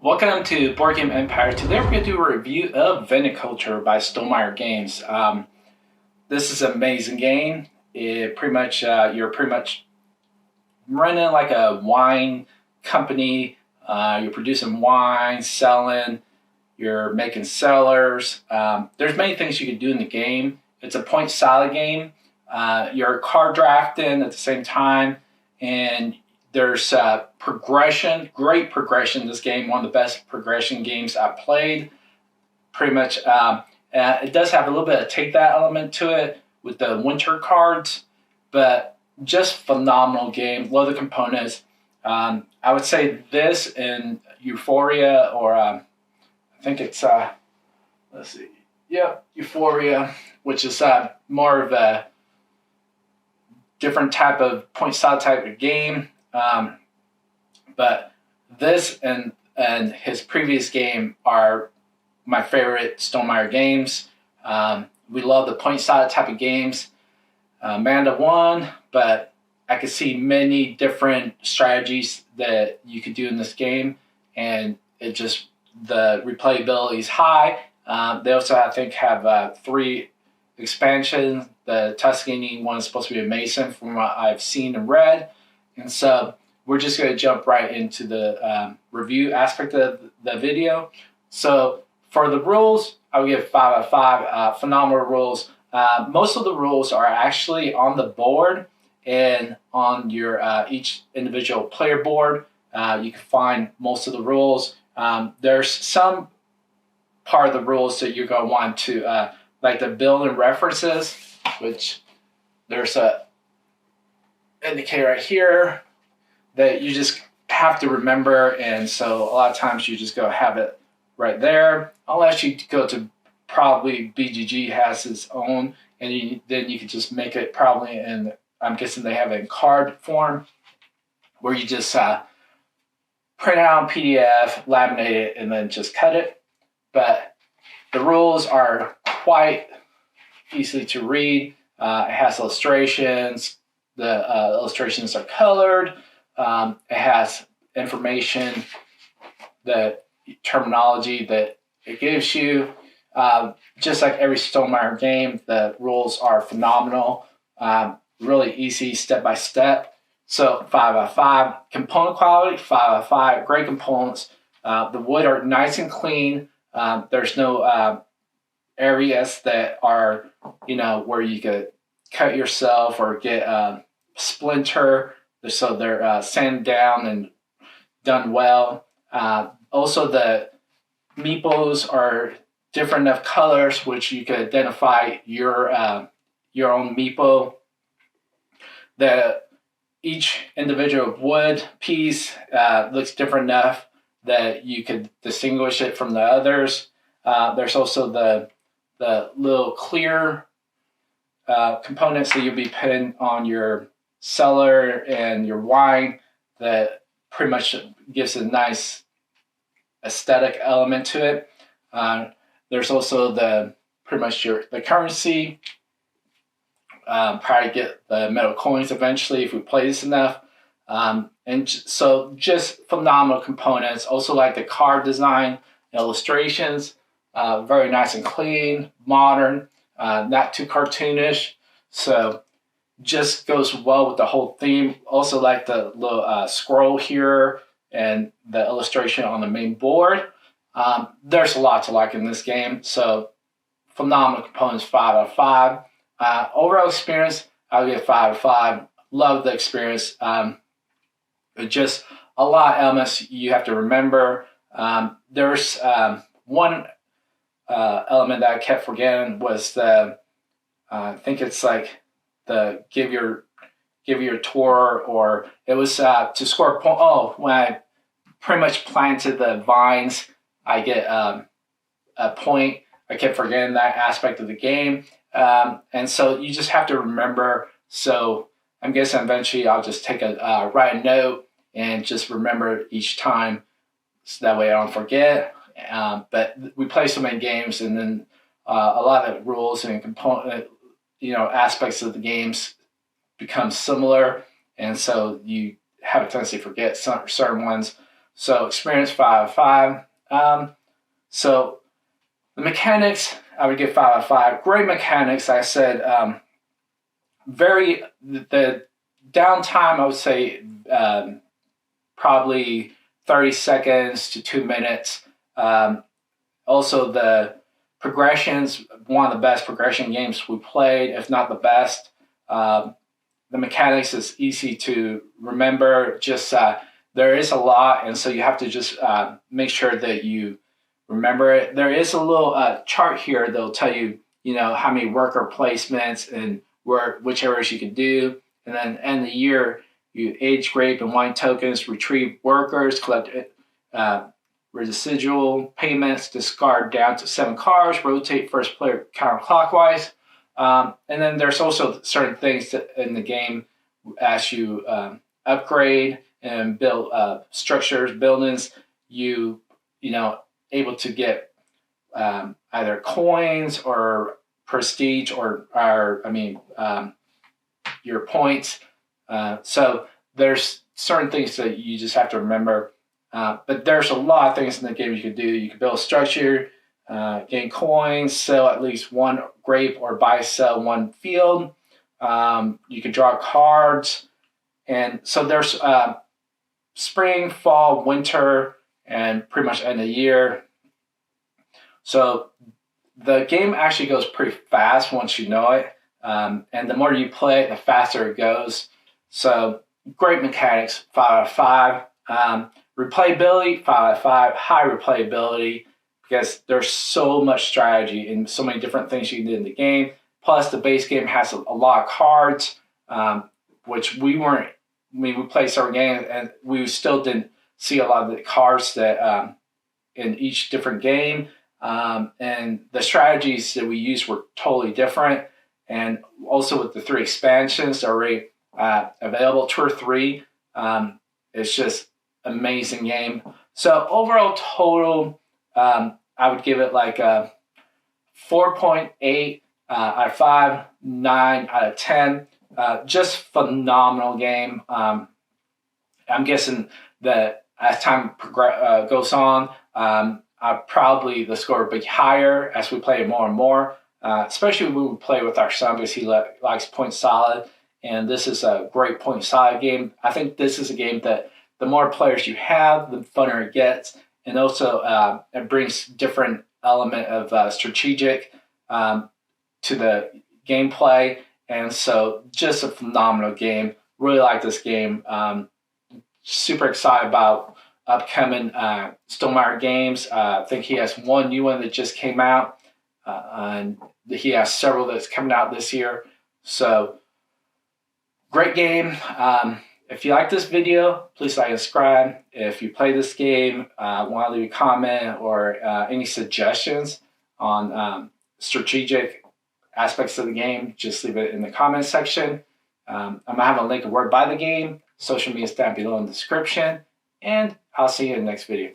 Welcome to Board Game Empire. Today we're going to do a review of Viticulture by Stonemaier Games. This is an amazing game. You're pretty much running like a wine company. You're producing wine, selling. You're making cellars. There's many things you can do in the game. It's a point salad game. You're card drafting at the same time, and there's progression, great progression in this game, one of the best progression games I've played. Pretty much, it does have a little bit of take that element to it with the winter cards, but just phenomenal game, love the components. I would say this and Euphoria, or I think it's, let's see, Euphoria, which is more of a different type of point salad type of game. But this and his previous game are my favorite Stonemaier games. We love the point salad type of games. Amanda won, but I could see many different strategies that you could do in this game, and the replayability is high. They also, I think, have 3 expansions. The Tuscany one is supposed to be a Mason from what I've seen and read. And so we're just going to jump right into the review aspect of the video. So for the rules, I would give 5 out of 5. Phenomenal rules. Most of the rules are actually on the board and on your each individual player board. You can find most of the rules. There's some part of the rules that you're going to want to, like the build-in references, which there's a indicator right here that you just have to remember, and so a lot of times you just go have it right there, unless you go to probably BGG has its own, and then you can just make it probably in, I'm guessing they have it in card form, where you just print it out on PDF, laminate it, and then just cut it. But the rules are quite easily to read. It has illustrations. The illustrations are colored. It has information, the terminology that it gives you. Just like every Stonemaier game, the rules are phenomenal. Really easy, step by step. So 5 out of 5. Component quality, 5 out of 5. Great components. The wood are nice and clean. There's no areas that are, where you could cut yourself or get splinter. So they're sanded down and done well. Also, the meeples are different enough colors which you could identify your own meeple. Each individual wood piece looks different enough that you could distinguish it from the others. There's also the little clear components that you'll be putting on your cellar and your wine that pretty much gives a nice aesthetic element to it. There's also the currency. Probably get the metal coins eventually if we play this enough. And so just phenomenal components. Also like the card design, illustrations, very nice and clean, modern, not too cartoonish. So just goes well with the whole theme. Also like the little scroll here and the illustration on the main board. There's a lot to like in this game. So phenomenal components, 5 out of 5. Overall experience, I'll give 5 out of 5. Love the experience. Just a lot of elements you have to remember. There's one element that I kept forgetting was I think it's like the give your tour, or it was to score a point. Oh, when I pretty much planted the vines, I get a point. I kept forgetting that aspect of the game. And so you just have to remember. So I'm guessing eventually I'll just write a note and just remember each time, so that way I don't forget. But we play so many games, and then a lot of the rules and component, aspects of the games become similar, and so you have a tendency to forget certain ones. So experience 5 out of 5. So the mechanics, I would give 5 out of 5. Great mechanics, like I said. The downtime, I would say probably 30 seconds to 2 minutes. Also, the progressions, one of the best progression games we played, if not the best. The mechanics is easy to remember. Just there is a lot, and so you have to just make sure that you remember it. There is a little chart here that'll tell you, how many worker placements and which areas you can do. And then end the year, you age, grape, and wine tokens, retrieve workers, collect residual payments, discard down to 7 cards, rotate first player counterclockwise. And then there's also certain things in the game as you upgrade and build structures, buildings, able to get either coins or prestige or your points. So there's certain things that you just have to remember. But there's a lot of things in the game you can do. You can build a structure, gain coins, sell at least 1 grape, or buy, sell 1 field. You can draw cards. And so there's spring, fall, winter, and pretty much end of the year. So the game actually goes pretty fast once you know it. And the more you play it, the faster it goes. So great mechanics, 5 out of 5. Replayability, 5 out of 5. High replayability, because there's so much strategy and so many different things you can do in the game. Plus, the base game has a lot of cards, which we played certain games and we still didn't see a lot of the cards that in each different game. And the strategies that we used were totally different. And also with the 3 expansions that are already available, 2 or 3, it's just amazing game. So overall total, I would give it like a 4.8 out of 5, 9 out of 10. Just phenomenal game. I'm guessing that as time goes on, probably the score will be higher as we play more and more, especially when we play with our son, because he likes point solid. And this is a great point solid game. I think this is a game that the more players you have, the funner it gets. And also it brings different element of strategic to the gameplay. And so just a phenomenal game. Really like this game. Super excited about upcoming Stonemaier games. I think he has 1 new one that just came out. And he has several that's coming out this year. So great game. If you like this video, please like and subscribe. If you play this game, want to leave a comment or any suggestions on strategic aspects of the game, just leave it in the comment section. I'm going to have a link to where to buy the game. Social media is down below in the description. And I'll see you in the next video.